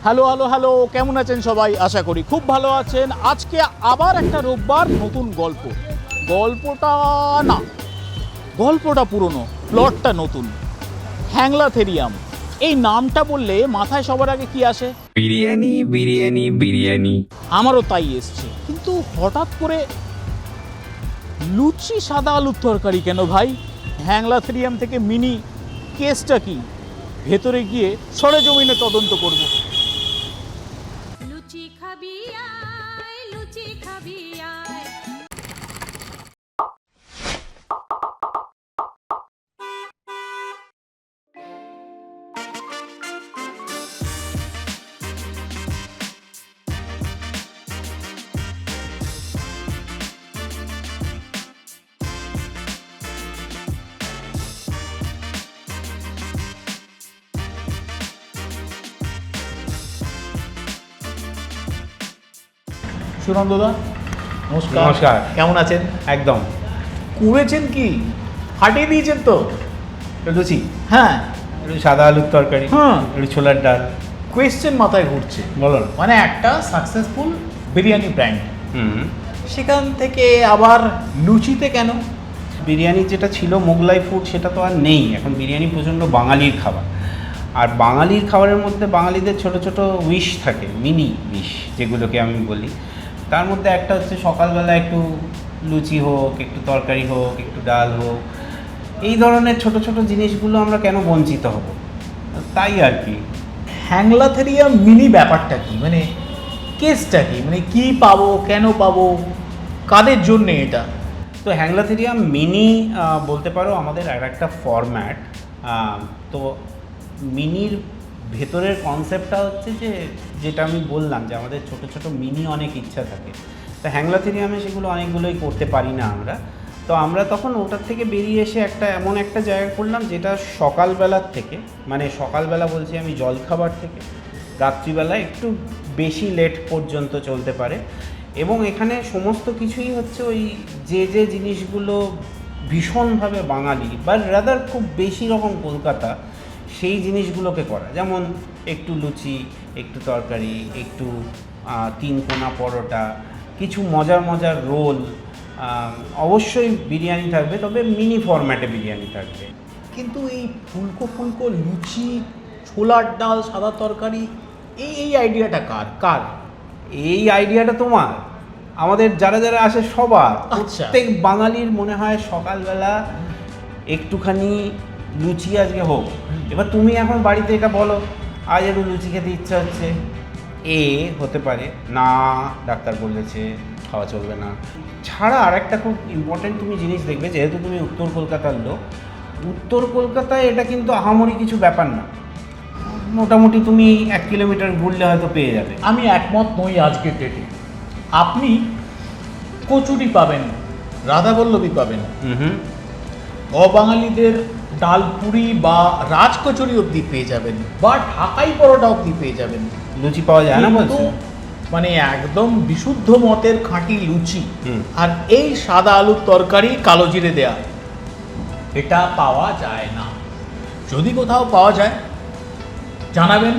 Hello hello hello, কেমন আছেন সবাই? আশা করি খুব ভালো আছেন। আজকে আবার একটা রোববার, নতুন গল্পটা না, গল্পটা পুরনো, প্লটটা নতুন। হ্যাংলাথেরিয়াম এই নামটা বললে মাথায় সবার আগে কি আসে? বিরিয়ানি বিরিয়ানি বিরিয়ানি। আমারও তাই এসছে, কিন্তু হঠাৎ করে লুচি সাদা আলুর তরকারি কেন ভাই? হ্যাংলাথেরিয়াম থেকে মিনি কেসটা কি? ভেতরে গিয়ে সরেজমিনে তদন্ত করব। লুচি খাবি আয়, লুচি খাবি আয়। সুনন্দদা, নমস্কার। নমস্কার। কেমন আছেন? একদম। কুড়েছেন কি? ফাটিয়ে দিয়েছেন তো? লুচি, হ্যাঁ। একটু সাদা আলুর তরকারি, হ্যাঁ। একটু ছোলার ডাল। কোয়েশ্চেন মাথায় ঘুরছে। বলো না। মানে একটা সাকসেসফুল বিরিয়ানি ব্র্যান্ড, হুম। সেখান থেকে আবার লুচিতে কেন? বিরিয়ানি যেটা ছিল মোগলাই ফুড সেটা তো আর নেই। এখন বিরিয়ানি প্রচণ্ড বাঙালির খাবার। আর বাঙালির খাবারের মধ্যে বাঙালিদের ছোট ছোট উইশ থাকে, মিনি উইশ যেগুলোকে আমি বলি। তার মধ্যে একটা হচ্ছে সকালবেলা একটু লুচি হোক, একটু তরকারি হোক, একটু ডাল হোক। এই ধরনের ছোট ছোট জিনিসগুলো আমরা কেন বঞ্চিত হব? তাই আর কি। হ্যাংলাথেরিয়াম মিনি ব্যাপারটা কি? মানে কেসটা কি? মানে কি পাবো, কেন পাবো, কাদের জন্যে এটা? তো হ্যাংলাথেরিয়াম মিনি বলতে পারো আমাদের আর একটা ফরম্যাট। তো মিনির ভেতরের কনসেপ্টটা হচ্ছে যে, যেটা আমি বললাম যে আমাদের ছোট ছোট মিনি অনেক ইচ্ছা থাকে। তো হ্যাংলাথেরিয়ামে সেগুলো অনেকগুলোই করতে পারি না আমরা। তো আমরা তখন ওটার থেকে বেরিয়ে এসে এমন একটা জায়গা করলাম যেটা সকালবেলার থেকে, মানে সকালবেলা বলছি আমি জলখাবার থেকে রাত্রিবেলা একটু বেশি লেট পর্যন্ত চলতে পারে। এবং এখানে সমস্ত কিছুই হচ্ছে ওই যে জিনিসগুলো ভীষণভাবে বাঙালি বা রাদার খুব বেশি রকম কলকাতা, সেই জিনিসগুলোকে করা। যেমন একটু লুচি, একটু তরকারি, একটু তিন কোনা পরোটা, কিছু মজার মজার রোল। অবশ্যই বিরিয়ানি থাকবে, তবে মিনি ফরম্যাটে বিরিয়ানি থাকবে। কিন্তু এই ফুলকো ফুলকো লুচি, ছোলার ডাল, সাদা তরকারি, এই আইডিয়াটা কার? এই আইডিয়াটা তোমার, আমাদের যারা যারা আসে সবার। আচ্ছা। প্রত্যেক বাঙালির মনে হয় সকালবেলা একটুখানি লুচি আজকে হোক। এবার তুমি এখন বাড়িতে এটা বলো, আজ একটু লুচি খেতে ইচ্ছা হচ্ছে, হতে পারে না, ডাক্তার বলেছে খাওয়া চলবে না। ছাড়া আর একটা খুব ইম্পর্টেন্ট তুমি জিনিস দেখবে, যেহেতু তুমি উত্তর কলকাতার লোক, উত্তর কলকাতায় এটা কিন্তু আহামরি কিছু ব্যাপার না। মোটামুটি তুমি 1 কিলোমিটার ঘুরলে হয়তো পেয়ে যাবে। আমি একমত নই আজকের ডেটে। আপনি কচুরি পাবেন, রাধাবল্লভী পাবেন, হুম। অবাঙালিদের ডালপুরি বা রাজকচুরি অবধি পেয়ে যাবেন, বা ঢাকাই পরোটা অবধি পেয়ে যাবেন। লুচি পাওয়া যায় না কিন্তু বলছো? মানে একদম বিশুদ্ধ মতের খাঁটি লুচি হুম। আর এই সাদা আলুর তরকারি কালো জিরে দেয়া, এটা পাওয়া যায় না। যদি কোথাও পাওয়া যায় জানাবেন,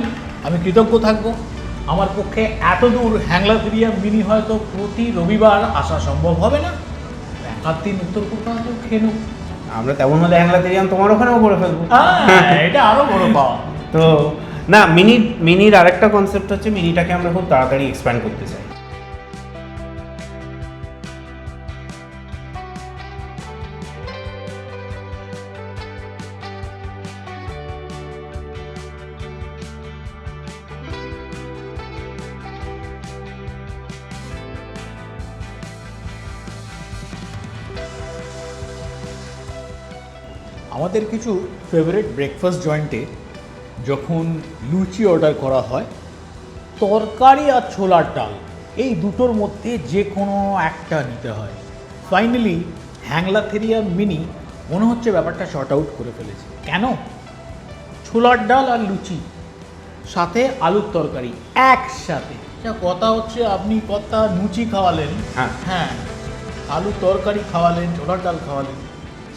আমি কৃতজ্ঞ থাকব। আমার পক্ষে এত দূর হ্যাংলাথেরিয়াম মিনি হয়তো প্রতি রবিবার আসা সম্ভব হবে না, একাধ দিন উত্তর কলকাতাতেও খেয়ে নেব। আমরা তেমন হলে হ্যাংলাথেরিয়াম তোমার ওখানেও করে ফেলবো। এটা আরো বড় পাওয়া। তো না, মিনির আরেকটা কনসেপ্ট হচ্ছে, মিনিটাকে আমরা খুব তাড়াতাড়ি এক্সপ্যান্ড করতে চাই। আমাদের কিছু ফেভারিট ব্রেকফাস্ট জয়েন্টে যখন লুচি অর্ডার করা হয়, তরকারি আর ছোলার ডাল এই দুটোর মধ্যে যে কোনো একটা নিতে হয়। ফাইনালি হ্যাংলাথেরিয়াম মিনি মনে হচ্ছে ব্যাপারটা শর্ট আউট করে ফেলেছে। কেন? ছোলার ডাল আর লুচি, সাথে আলুর তরকারি একসাথে। যা কথা হচ্ছে, আপনি কথা লুচি খাওয়ালেন, হ্যাঁ। হ্যাঁ, আলুর তরকারি খাওয়ালেন, ছোলার ডাল খাওয়ালেন,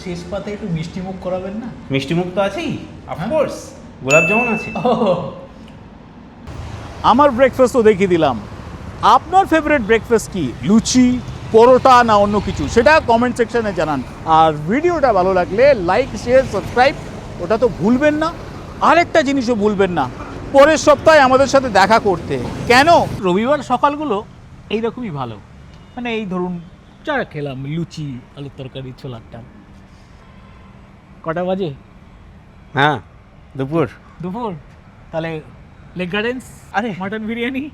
শেষ পাতে একটু মিষ্টি মুখ করাবেন না? মিষ্টি মুখ তো আছেই, অফকোর্স। গোলাপ জামুন আছে। আমার ব্রেকফাস্ট তো দেখিয়ে দিলাম, আপনার ফেভারিট ব্রেকফাস্ট কি? লুচি, পরোটা না অন্য কিছু? সেটা কমেন্ট সেকশনে জানান। আর ভিডিওটা ভালো লাগলে লাইক, শেয়ার, সাবস্ক্রাইব ওটা তো ভুলবেন না। আরেকটা জিনিসও ভুলবেন না, পরের সপ্তাহে আমাদের সাথে দেখা করতে। কেন? রবিবার সকালগুলো এইরকমই ভালো, মানে এই ধরুন চা খেলাম, লুচি, আলুর তরকারি, ছোলার ডাল। কটা বাজে? হ্যাঁ, দুপুর। দুপুর। তাহলে লেগ গার্ডেন্স, আরে মাটন বিরিয়ানি।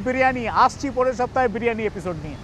বিরিয়ানি আসছি পরের সপ্তাহে বিরিয়ানি এপিসোড নিয়ে।